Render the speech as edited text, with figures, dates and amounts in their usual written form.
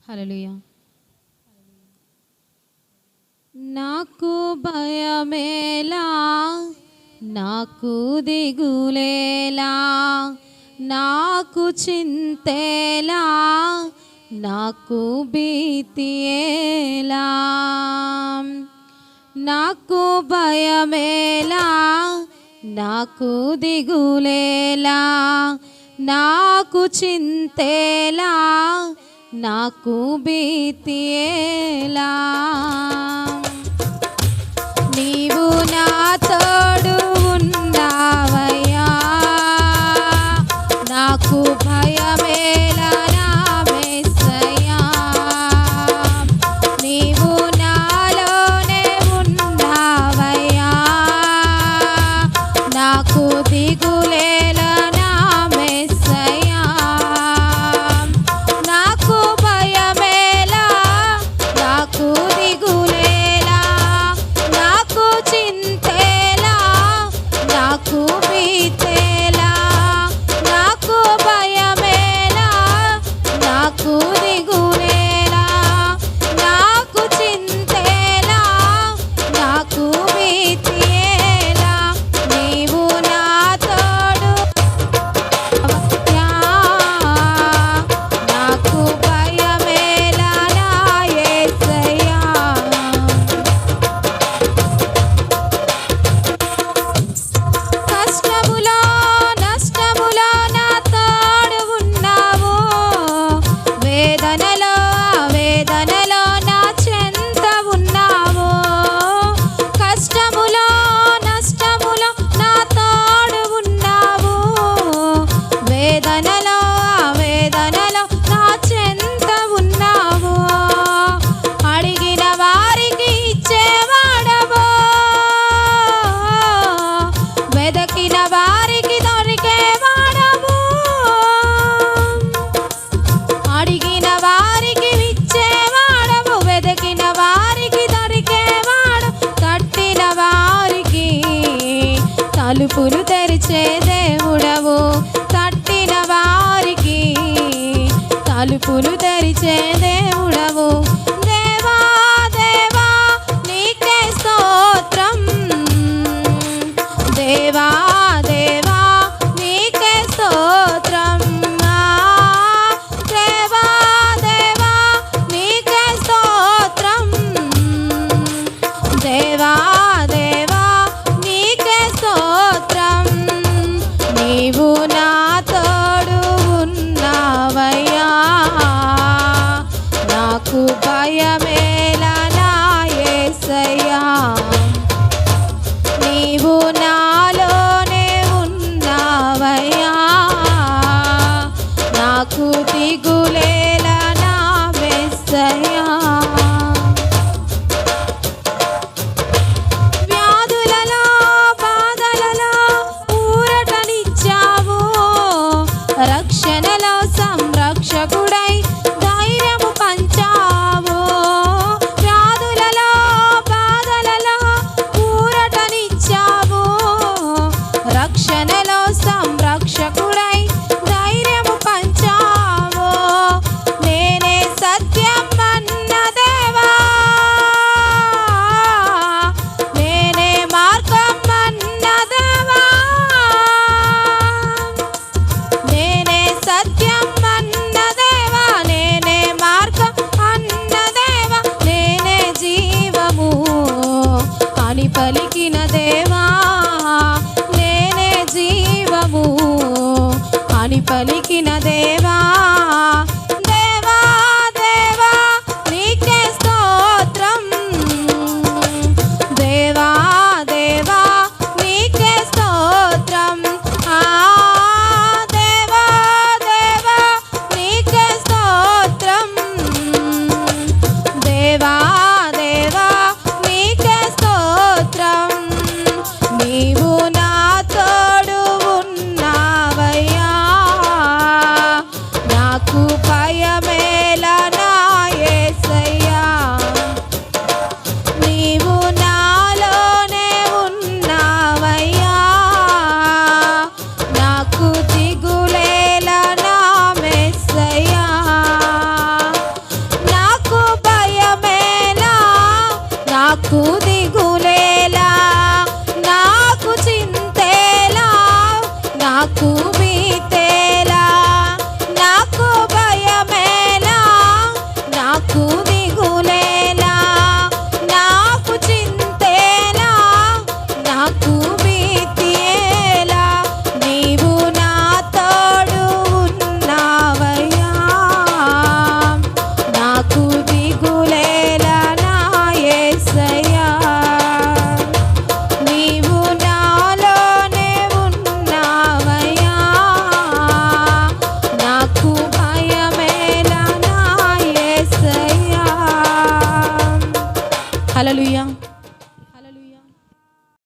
హల్లెలూయా. నాకు భయమేలా, నాకు దిగులేలా, నాకు చింతేలా, నాకు భీతియేలా. నాకు భయమేలా, నాకు దిగులేలా, నాకు చింతేలా, నాకు భీతియేలా. నీవు నా తోడు ఉన్నావయ్యా, నాకు భయమేలా నా యేసయ్యా. నీవు నాలోనే ఉన్నావయ్యా, నాకు దిగులేలా నా యేసయ్యా. నాకు భయమేలా, నాకు దిగులేలా, నాకు చింతేలా, నాకు భీతేలా. నాకు భయమేలా, నాకు దిగులేలా, నాకు చింతేలా, నాకు భీతేలా. నీవు నా తోడు నాకు భయమేలా నా యేసయ్యా. కష్టములో నష్టములో నా తోడు ఉన్నావు, వేదనలో వేదనలో నా చెంత ఉన్నావు. కష్టములో నష్టములో నా తోడు ఉన్నావు, వేదనలో వేదనలో నా చెంత ఉన్నావు. అడిగిన వారికి ఇచ్చేవాడవు, వెదకిన వారికి దొరికేవాడవు. అడిగిన వారికి ఇచ్చేవాడవు, వెదకిన వారికి దొరికేవాడు. తట్టిన వారికి తలుపులు తెరిచే దేవుడవు, తట్టిన వారికి తలుపులు తెరిచే దేవుడవు. దేవా దేవా నీకే స్తోత్రం, దేవా దేవా నీకే స్తోత్రం. దేవా దేవా నీకే స్తోత్రం, దేవా దేవా నీకే స్తోత్రం. నీవు నా తోడు ఉన్నావయ్యా, నాకు భయమేలా నా యేసయ్యా. నీవు నాలోనే ఉన్నావయ్యా, నాకు దిగులేలా నా యేసయ్యా. వ్యాధులలో బాధలలో ఊరటనిచ్చావు, రక్షణలో సంరక్షకుడై ధైర్యము పంచావు. వ్యాధులలో బాధలలో ఊరటనిచ్చావు, రక్షణలో సంరక్షకుడై ధైర్యము పంచావు. నేనే సత్యం అన్న దేవా, నేనే మార్గం అన్న దేవా, నేనే సత్యం అన్న దేవా, నేనే మార్గం అన్న దేవా, నేనే జీవము అని పలికిన దేవా, నేనే జీవము అని పలికిన దేవా.